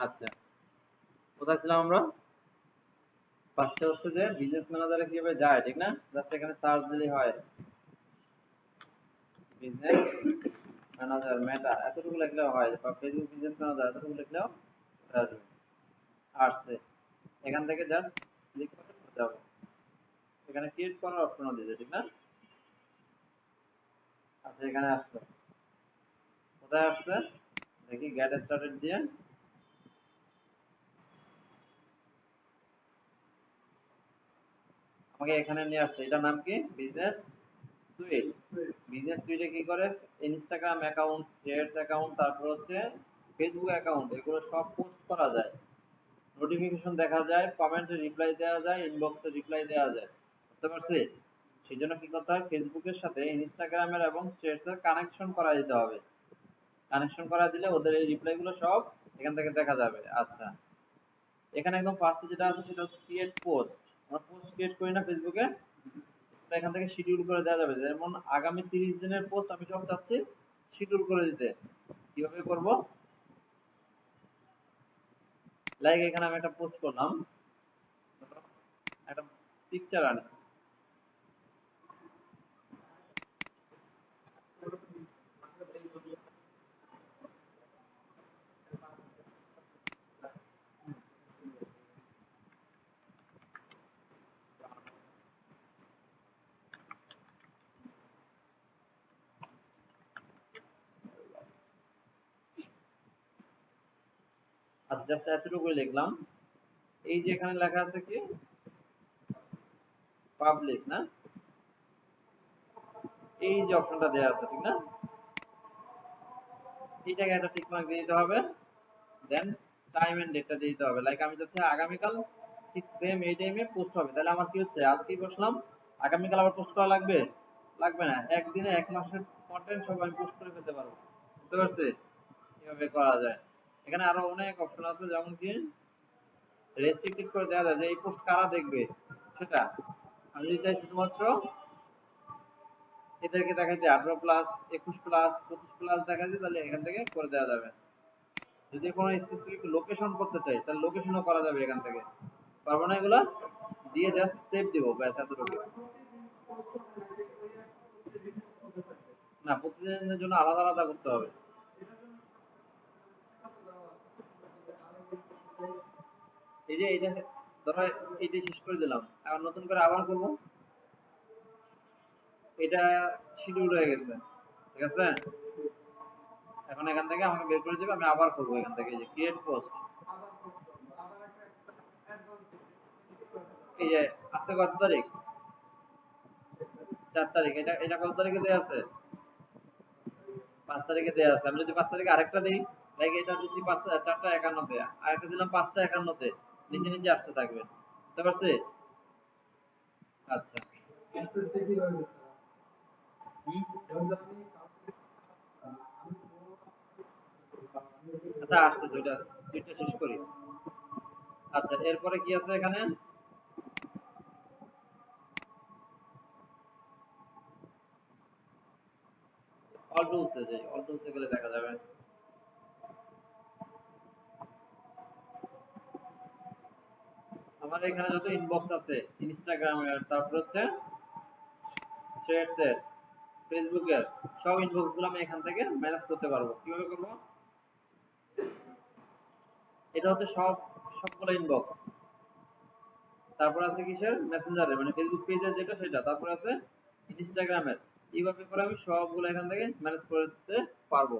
আচ্ছা, কোথায় ছিলাম আমরা? ফার্স্টে হচ্ছে যে বিজনেস ম্যানেজারে কিভাবে যায়, ঠিক না? জাস্ট এখানে সার্চ দিলেই হয়। বিজনেস ম্যানেজার মেটা এতটুকু লিখলেও হয়, বা ফেসবুক বিজনেস ম্যানেজার এতটুকু লিখলেও আসবে। আসছে, এখান থেকে জাস্ট ক্লিক করে যাবো। এখানে ক্রিয়েট করার অপশনও দিয়েছে, ঠিক না? আচ্ছা, এখানে আসলো। কোথায় আসছে দেখি, গেট স্টার্টেড দিয়ে আমাকে এখানে নিয়ে আসছে। এটার নাম কি? Business suite. বিজনেস সুইটে কি করে, ইনস্টাগ্রাম অ্যাকাউন্ট, থ্রেডস অ্যাকাউন্ট, তারপর হচ্ছে ফেসবুক অ্যাকাউন্ট, এগুলো সব পোস্ট করা যায়, নোটিফিকেশন দেখা যায়, কমেন্টে রিপ্লাই দেওয়া যায়, ইনবক্সে রিপ্লাই দেওয়া যায়। বুঝতে পারছি? সেই জন্য কি করতে হয়, ফেসবুকের সাথে ইনস্টাগ্রামের এবং থ্রেডসের কানেকশন করা দিতে হবে। কানেকশন করা দিলে ওদের এই রিপ্লাই গুলো সব এখান থেকে দেখা যাবে। আচ্ছা, এখানে একদম ফার্স্টে যেটা আছে সেটা হচ্ছে ক্রিয়েট পোস্ট। আমরা পোস্ট ক্রিয়েট করি না ফেসবুকে, এখান থেকে শিডিউল করে দেওয়া যাবে। যেমন আগামী 30 দিনের পোস্ট আমি সব চাচ্ছি শিডিউল করে দিতে। কিভাবে করব? লাইক এখানে আমি একটা পোস্ট করলাম, একটা পিকচার আনি। আচ্ছা, জাস্ট এতটুকুই লিখলাম। এই যে এখানে লেখা আছে কি, পাবলিক না, এই যে অপশনটা দেওয়া আছে, ঠিক না? এইটাকে একটা টিক মার্ক দিয়ে দিতে হবে। দেন টাইম এন্ড ডেটটা দিয়ে দিতে হবে। লাইক আমি চাচ্ছি আগামীকাল ঠিক সেম এই টাইমে পোস্ট হবে। তাহলে আমার কি হচ্ছে, আজকেই বসলাম, আগামীকাল আবার পোস্ট করা লাগবে? লাগবে না, একদিনে 1 মাসের কন্টেন্ট সব আমি পোস্ট করে ফেলতে পারবো। বুঝতে পারছি কিভাবে করা যায়? এখানে আরো অনেক অপশন আছে, যেমন কি রেস্ট্রিক্টেড করে দেওয়া যায় যে এই পোস্ট কারা দেখবে সেটা। আমি যদি চাই শুধুমাত্র এদেরকে দেখাইতে 18+, 21+, 25+ দেখাইতে, তাহলে এখান থেকে করে দেওয়া যাবে। যদি কোনো স্পেসিফিক লোকেশন করতে চাই, তাহলে লোকেশনও করা যাবে এখান থেকে। পারবো না এগুলা? দিয়ে জাস্ট সেভ দিব, ব্যাস এতটুকু। না, প্রতিদিনের জন্য আলাদা আলাদা করতে হবে। এই যে এটা ধরো, এইটা শেষ করে দিলাম, আবার নতুন করে আবার করব। এটা শিডিউল হয়ে গেছে, ঠিক আছে? এখন এখান থেকে আমাকে বের করে দেবে, আমি আবার করবো এখান থেকে। এই যে ক্রিয়েট পোস্ট, এই যে আজকে কত তারিখ? 4 তারিখ। এটা এটা কত তারিখে দেওয়া আছে? 5 তারিখে দেওয়া আছে। আমি যদি 5 তারিখে আরেকটা দিই, লাইক এটা দিচ্ছি 4টা 51-তে, আরেকটা দিলাম 5টা 51-তে, নিচে নিচে আসতে থাকবে। বুঝতে পারছি? আচ্ছা। আচ্ছা, আসতেছে, ওইটা স্পিডটা শেষ করি। আচ্ছা, এরপরে কি আছে এখানে? অল টুলসে যাই, অল টুলসে গেলে দেখা যাবে। আমার এখানে যত ইনবক্স আছে, ইনস্টাগ্রামের, তারপর হচ্ছে থ্রেডস এর, ফেসবুকের, সব ইনবক্স গুলো আমি এখান থেকে ম্যানেজ করতে পারবো। কিভাবে করবো? এটা হচ্ছে সবগুলো ইনবক্স। তারপর আছে কিসের, মেসেঞ্জারের, মানে ফেসবুক পেজের যেটা সেটা, তারপর আছে ইনস্টাগ্রামের। এইভাবে করে আমি সবগুলো এখান থেকে ম্যানেজ করতে পারবো।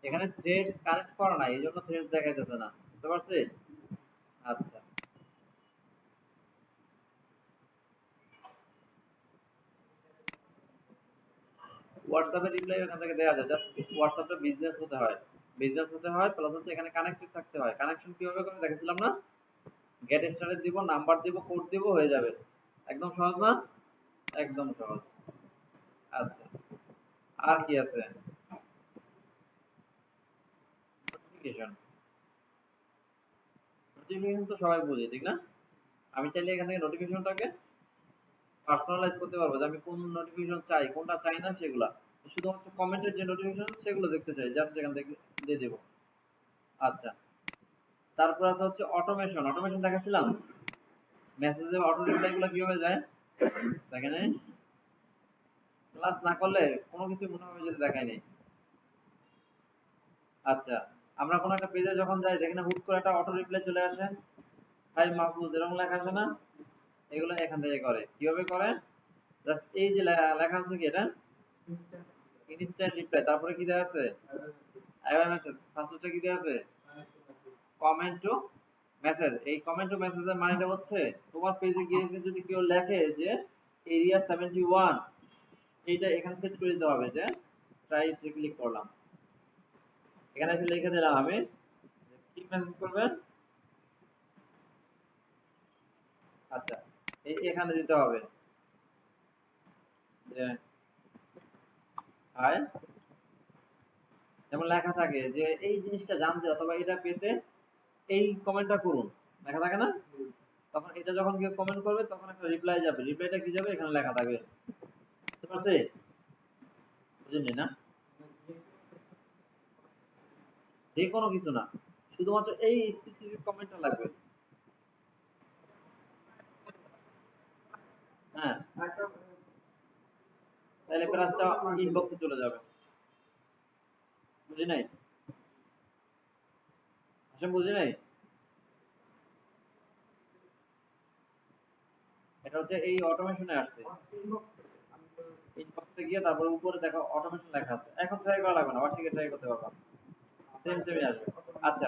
এখানে থ্রেডস কানেক্ট করা নাই, এই জন্য থ্রেডস দেখাইতেছে না। বুঝতে পারছি? আচ্ছা, হোয়াটসঅ্যাপের রিপ্লাই এখান থেকে দেওয়া যায়। জাস্ট হোয়াটসঅ্যাপটা বিজনেস হতে হয়, বিজনেস হতে হয়, প্লাস হচ্ছে এখানে কানেক্টেড থাকতে হয়। কানেকশন কিভাবে করে দেখেছিলাম না? গেট স্টারে দিব, নাম্বার দিব, কোড দিব, হয়ে যাবে। একদম সহজ না? একদম সহজ। আচ্ছা, আর কি আছে? নোটিফিকেশন। নোটিফিকেশন তো সবাই বুঝে, ঠিক না? আমি চাইলে এখান থেকে নোটিফিকেশনটাকে পার্সোনালাইজ করতে পারবো, যে আমি কোন নোটিফিকেশন চাই, কোনটা চাই না সেগুলা। শুধুমাত্র কমেন্টের যে নোটিফিকেশন সেগুলো দেখতে চাই, জাস্ট এখান থেকে দিয়ে দেবো। আচ্ছা, তারপর আছে হচ্ছে অটোমেশন। অটোমেশন দেখাচ্ছিলাম মেসেজে অটো রিপ্লাই গুলো কিভাবে যায় দেখেন। ক্লাস না করলে কোনো কিছু মনে হবে যে দেখায় নেই। আচ্ছা, আমরা কোনো একটা পেজে যখন যাই দেখেন হুট করে একটা অটো রিপ্লাই চলে আসে, হাই মাহফুজ এরকম লেখা আসে না? এগুলো এখান থেকে করে। কিভাবে করে? জাস্ট এই যে লেখা আছে কি এটা ইনস্ট্যান্ট রিপ্লাই, তারপরে কি দেওয়া আছে আইওএম মেসেজ, ফার্স্টে কি দেওয়া আছে কমেন্ট টু মেসেজ। এই কমেন্ট টু মেসেজের মানেটা হচ্ছে তোমার পেজে গিয়ে যদি কেউ লেখে যে এরিয়া 71, এইটা এখানে সেট করে দিতে হবে যে ট্রাই ক্লিক করলাম, এখানে এসে লিখে দিলাম আমি কি মেসেজ করবেন। আচ্ছা, এই এখানে দিতে হবে যে হাই, যেমন লেখা থাকে যে এই জিনিসটা জানতে অথবা এটা পেতে এই কমেন্টটা করুন, লেখা থাকে না? তখন এটা যখন কেউ কমেন্ট করবে তখন একটা রিপ্লাই যাবে, রিপ্লাইটা কি যাবে এখানে লেখা থাকবে। বুঝতে পারছি? বুঝেননি না? যে কোনো কিছু না, শুধুমাত্র এই স্পেসিফিক কমেন্টটা লাগবে। হ্যাঁ, তাহলে প্লাসটা ইনবক্সে চলে যাবে। বুঝি নাই? আসলে বুঝি নাই? এটা হচ্ছে এই অটোমেশনে আসছে। ইনবক্সে গিয়ে তারপর উপরে দেখো অটোমেশন লেখা আছে। এখন ট্রাই করা লাগবে না, আবার থেকে ট্রাই করতে পারবা। সেম সেমই আসবে। আচ্ছা,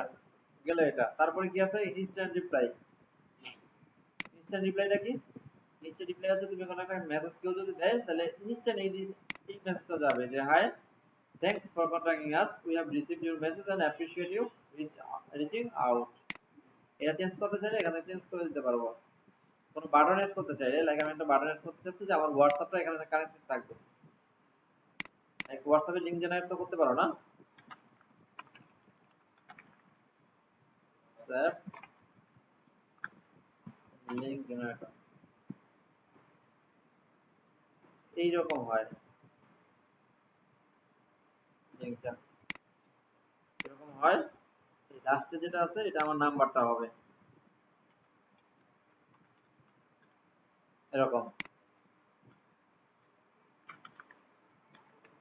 গেল এটা। তারপরে কি আছে ইনস্ট্যান্ট রিপ্লাই। ইনস্ট্যান্ট রিপ্লাইটা কি? ইনস্ট্যান্ট রিপ্লাই হচ্ছে তুমি কোনো একটা মেসেজ কেউ যদি দেয় তাহলে ইনস্ট্যান্ট এই মেসেজটা যাবে যে hi, thanks for contacting us, we have received your message and appreciate you reaching out. এটা চেঞ্জ করতে চাইলে এখানে চেঞ্জ করে দিতে পারবো। কোনো বাটন এড করতে চাইলে, লাইক আমি একটা বাটন এড করতে চাচ্ছি যে আমার হোয়াটসঅ্যাপটা এখানে কানেক্টেড থাকবে। এক হোয়াটসঅ্যাপে লিংক জেনারেট তো করতে পারো না? হোয়াটসঅ্যাপ লিংক জেনারেটর এইরকম হয়। লিংকটা এরকম হয়। এই লাস্টে যেটা আছে এটা আমার নাম্বারটা হবে এরকম।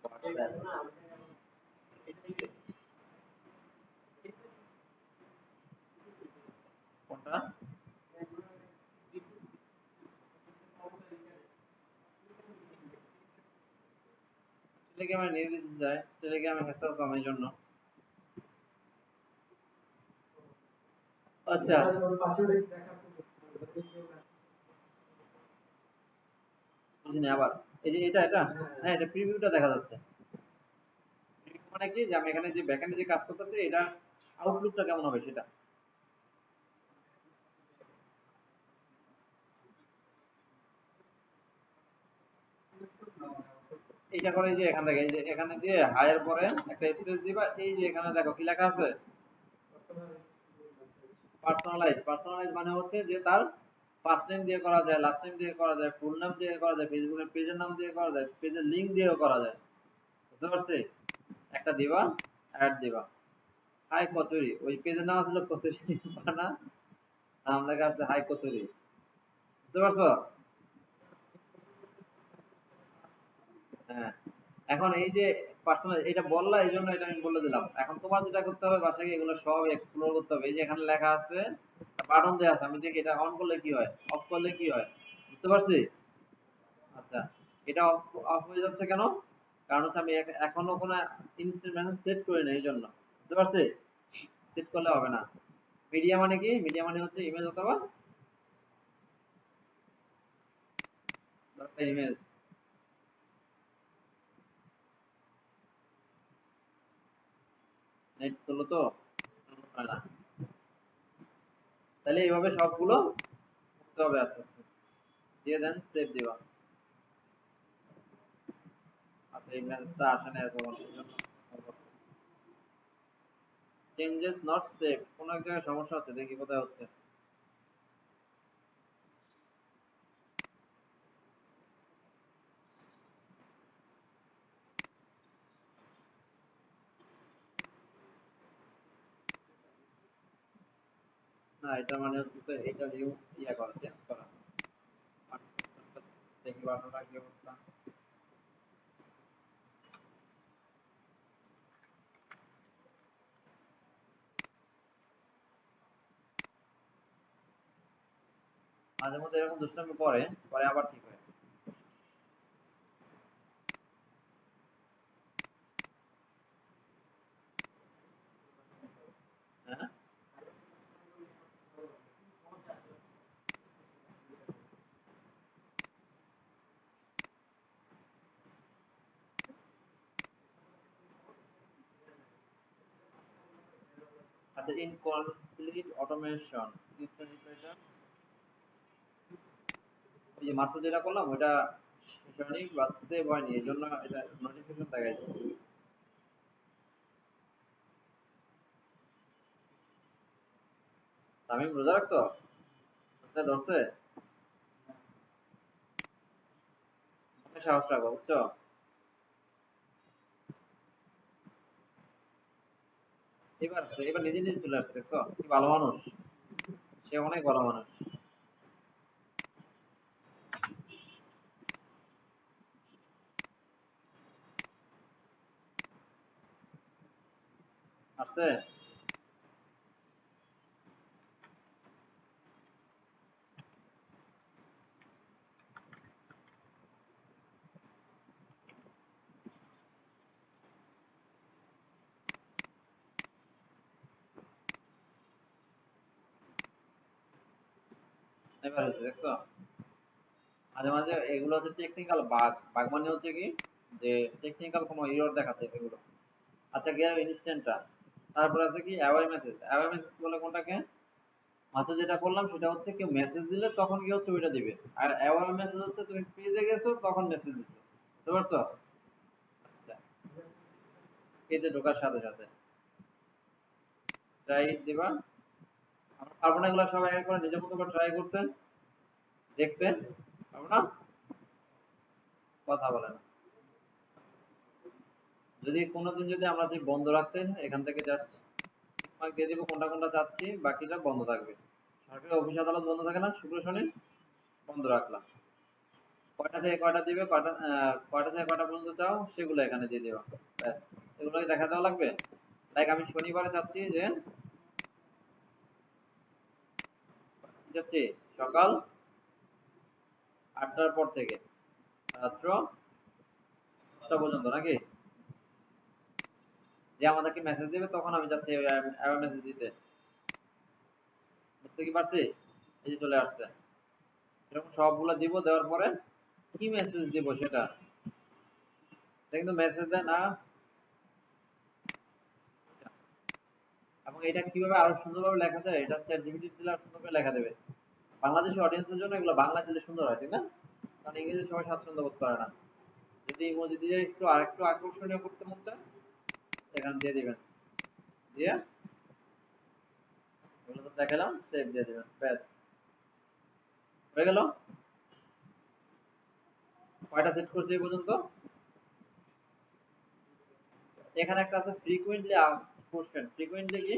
হোয়াটসঅ্যাপ কোনটা? টেলিগ্রামে নিয়ে দিতে চাই, টেলিগ্রামে হ্যাসেল কম এই জন্য। আচ্ছা, বুঝিনি আবার। এই যে এটা এটা হ্যাঁ, এটা প্রিভিউটা দেখা যাচ্ছে। প্রিভিউ মানে কি যে আমি এখানে যে ব্যাকএন্ডে যে কাজ করতেছি এটা আউটলুকটা কেমন হবে সেটা। এইটা করে যে এখান থেকে এই যে এখানে দিয়ে হায়ার পরে একটা স্পেস দিবা, এই যে এখানে দেখো কি লেখা আছে পার্সোনালাইজ। পার্সোনালাইজ মানে হচ্ছে যে তার ফার্স্ট নেম দিয়ে করা যায়, লাস্ট নেম দিয়ে করা যায়, ফুল নাম দিয়ে করা যায়, ফেসবুকের পেজের নাম দিয়ে করা যায়, পেজের লিংক দিয়েও করা যায়। বুঝতে পারছি? একটা দিবা, অ্যাড দিবা, হাই কচুরি, ওই পেজের নাম আসলে কচুরি না, নাম লেখা আছে হাই কচুরি। বুঝতে পারছো? হ্যাঁ, এখন এই যে পার্সোনাল এটা বললা এই জন্য এটা আমি বলে দিলাম। এখন তোমার যেটা করতে হবে বাসায় গিয়ে এগুলো সব এক্সপ্লোর করতে হবে। এই যে এখানে লেখা আছে বাটন দেওয়া আছে, আমি দেখি এটা অন করলে কি হয়, অফ করলে কি হয়। বুঝতে পারছি? আচ্ছা, এটা অফ অফ হয়ে যাচ্ছে কেন? কারণ হচ্ছে আমি এখনো কোনো ইনস্ট্যান্ট মেসেজ সেট করি না এই জন্য। বুঝতে পারছি? সেট করলে হবে না। মিডিয়া মানে কি? মিডিয়া মানে হচ্ছে ইমেজ অথবা একটা ইমেজ। নেট চলো তো হয় না। তাহলে এইভাবে সবগুলো করতে হবে আস্তে আস্তে। দিয়ে দেন সেভ দিবা। আচ্ছা, এই মেসেজটা আসে না এরকম চেঞ্জেস নট সেভ, কোন এক জায়গায় সমস্যা হচ্ছে, দেখি কোথায় হচ্ছে। না এটা মানে হচ্ছে তো এটা নিউ ইয়া করা চেঞ্জ করা। দেখি বাটনটা কি অবস্থা। মাঝে মধ্যে এরকম দুষ্টামি করে, পরে আবার ঠিক হয়। হ্যাঁ আচ্ছা, ইনকমপ্লিট অটোমেশন ওই যে মাত্র যেটা করলাম ওটা শেষ হয়নি বা সেভ হয়নি, এই জন্য এটা নোটিফিকেশন দেখাইছে। আমি রোজা রাখছো? রোজা ধরছে? মনে সাহস রাখো বুঝছো। এবার আসছে, এবার নিজে নিজে চলে আসছে, দেখছো কি ভালো মানুষ। সে অনেক ভালো মানুষ। আসছে। এবার হচ্ছে দেখছো। মাঝে মাঝে এগুলো হচ্ছে টেকনিক্যাল বাগ। বাগ মানে হচ্ছে কি, যে টেকনিক্যাল কোনো এরর দেখাচ্ছে এগুলো। আচ্ছা গেল ইনস্ট্যান্টটা। তারপর আছে কি অ্যাওয়ে মেসেজ। অ্যাওয়ে মেসেজ বলে কোনটাকে? মাত্র যেটা করলাম সেটা হচ্ছে কেউ মেসেজ দিলে তখন কি হচ্ছে ওইটা দিবে। আর অ্যাওয়ে মেসেজ হচ্ছে তুমি পেজে গেছো তখন মেসেজ দিছো। বুঝতে পারছো? আচ্ছা, পেজে ঢোকার সাথে সাথে ট্রাই দিবা। আমরা পারবো না এগুলো সব এক এক করে নিজের মতো করে ট্রাই করতে, দেখতে পারবো না। কথা বলে না। যদি কোনোদিন যদি আমরা যে বন্ধ রাখতে, এখান থেকে জাস্ট মার্ক দিয়ে দিব কোনটা কোনটা চাচ্ছি, বাকিটা বন্ধ থাকবে। সরকারি অফিস আদালত বন্ধ থাকে না শুক্র শনি, বন্ধ রাখলাম। কয়টা থেকে কয়টা দিবে, কয়টা কয়টা থেকে কয়টা পর্যন্ত চাও সেগুলো এখানে দিয়ে দেওয়া। ব্যাস, এগুলোই দেখা দেওয়া লাগবে। লাইক আমি শনিবারে চাচ্ছি যে যাচ্ছি সকাল 8টার পর থেকে রাত্র 10টা পর্যন্ত, নাকি? যে আমাদেরকে মেসেজ দিবে তখন আমি চাচ্ছি মেসেজ দিতে। বুঝতে কি পারছি? এই যে চলে আসছে। এরকম সবগুলো দিব, দেওয়ার পরে কি মেসেজ দিব সেটা, এটা কিন্তু মেসেজ দেয় না। এবং এটা কিভাবে আরো সুন্দরভাবে লেখা যায়, এটা চ্যাট জিপিটি দিলে আরো সুন্দর করে লেখা দেবে। বাংলাদেশি অডিয়েন্সের জন্য এগুলো বাংলা দিলে সুন্দর হয়, ঠিক না? কারণ ইংরেজি সবাই স্বাচ্ছন্দ্য বোধ করে না। যদি ইমোজি দিয়ে একটু আরেকটু আকর্ষণীয় করতে মন চায়, সেখানে দিয়ে দিবেন। দিয়ে এগুলো তো দেখালাম, সেভ দিয়ে দিবেন, ব্যাস হয়ে গেল। কয়টা সেট করছি এই পর্যন্ত? এখানে একটা আছে ফ্রিকুয়েন্টলি কোশ্চেন। ফ্রিকুয়েন্টলি কি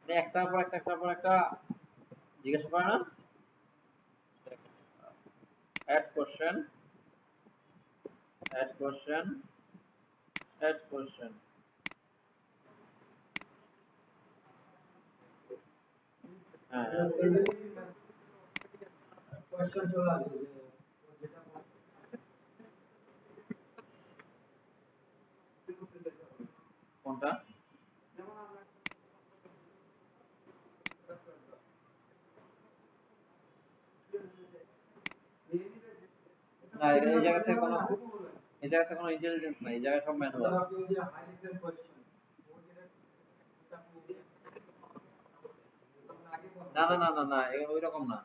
মানে একটার পর একটা একটার পর একটা জিজ্ঞাসা করে না? Add question, add question, add question. হ্যাঁ কোনটা? না এই জায়গা থেকে কোনো, এই জায়গাতে কোনো ইন্টেলিজেন্স নাই, এই জায়গায় সব ম্যানুয়াল। না না না না না, ওই রকম না।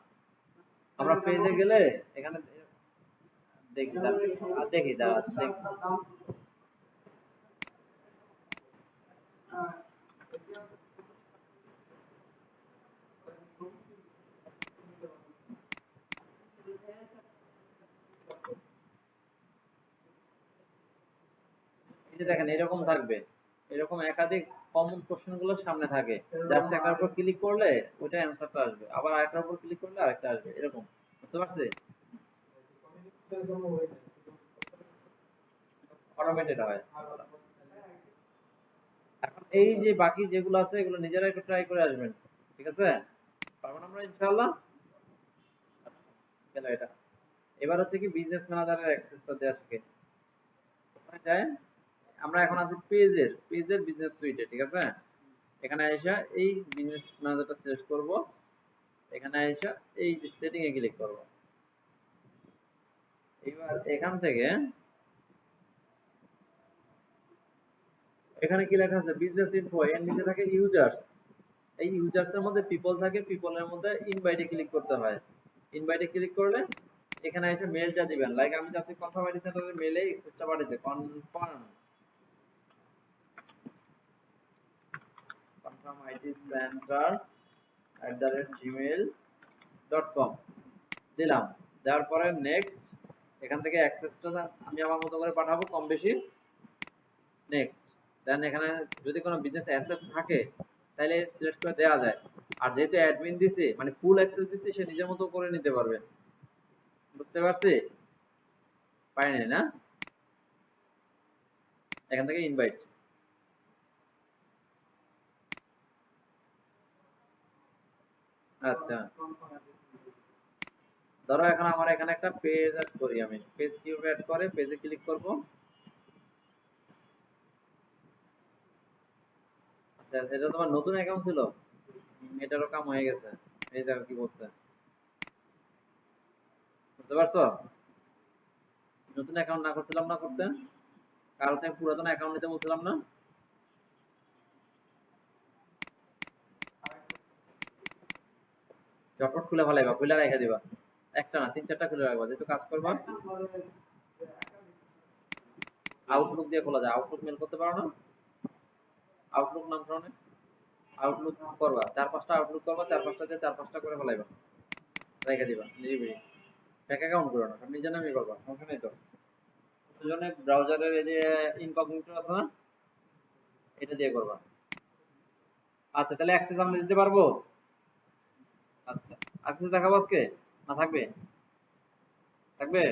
আমরা পেজে গেলে এখানে দেখি দেখি দাঁড়া দেখি। এই যে দেখেন এরকম থাকবে, এরকম একাধিক কমন কোশ্চেন গুলো সামনে থাকে, জাস্ট একটার উপর ক্লিক করলে ওইটা অ্যান্সারটা আসবে, আবার আরেকটার উপর ক্লিক করলে আরেকটা আসবে, এরকম। বুঝতে পারছি? অটোমেটেড হয়। এখন এই যে বাকি যেগুলো আছে এগুলো নিজেরা একটু ট্রাই করে আসবেন, ঠিক আছে? পারবো না আমরা ইনশাআল্লাহ? গেল এটা। এবার হচ্ছে কি বিজনেস ম্যানেজারের অ্যাক্সেসটা দেওয়া শিখে ওখানে যায়। আমরা এখন আছি পেজের বিজনেস সুইটে, ঠিক আছে? এখানে এসে এই বিজনেস ম্যানেজারটা সিলেক্ট করব, এখানে এসে এই যে সেটিং এ ক্লিক করব। এবার এখান থেকে এখানে কি লেখা আছে বিজনেস ইনফো, এর নিচে থাকে ইউজার্স। এই ইউজার্স এর মধ্যে পিপল থাকে, পিপলের মধ্যে ইনভাইটে ক্লিক করতে হয়। ইনভাইটে ক্লিক করলে এখানে এসে মেলটা দিবেন, লাইক আমি চাচ্ছি কনফার্ম আইডি সেন্টারের মেলে এক্সেসটা পাঠাতে, কনফার্ম আইডি সেন্টার @gmail.com দিলাম। দেওয়ার পরে নেক্সট, এখান থেকে অ্যাক্সেসটা আমি আমার মতো করে পাঠাবো কম বেশি, নেক্সট। দেন এখানে যদি কোনো বিজনেস অ্যাসেট থাকে তাহলে সিলেক্ট করে দেওয়া যায়। আর যেহেতু অ্যাডমিন দিছি মানে ফুল অ্যাক্সেস দিছি, সে নিজের মতো করে নিতে পারবে। বুঝতে পারছি? পারি নাই না? এখান থেকে ইনভাইট। আচ্ছা, ধরো এখন আমার এখানে একটা পেজ অ্যাড করি, আমি পেজ কিভাবে অ্যাড করে, পেজে ক্লিক করব। আচ্ছা, এটা তোমার নতুন অ্যাকাউন্ট ছিল, এটারও কাম হয়ে গেছে। এই দেখো কি বলছে, বুঝতে পারছো? নতুন অ্যাকাউন্ট না করছিলাম না করতে, কারো থেকে পুরাতন অ্যাকাউন্ট নিতে বলছিলাম না। ঝটপট খুলে ফেলাইবা, খুলে রেখে দিবা, একটা না তিন চারটা খুলে রাখবা, যেহেতু কাজ করবা। আউটলুক দিয়ে খোলা যায়, আউটলুক মেল করতে পারো না? আউটলুক নাম শুনে আউটলুক করবা, চার পাঁচটা আউটলুক করবা, চার পাঁচটা দিয়ে চার পাঁচটা করে ফেলাইবা, রেখে দিবা নিরিবিলি। ব্যাংক অ্যাকাউন্ট করো না, নিজের নামই করবা, সমস্যা নেই তো। সেজন্য ব্রাউজারের এই যে ইনকগনিটো আছে না, এটা দিয়ে করবা। আচ্ছা, তাহলে অ্যাক্সেস আমরা দিতে পারবো? আচ্ছা, অ্যাক্সেস দেখাবো আজকে না থাকবে? থাকবে?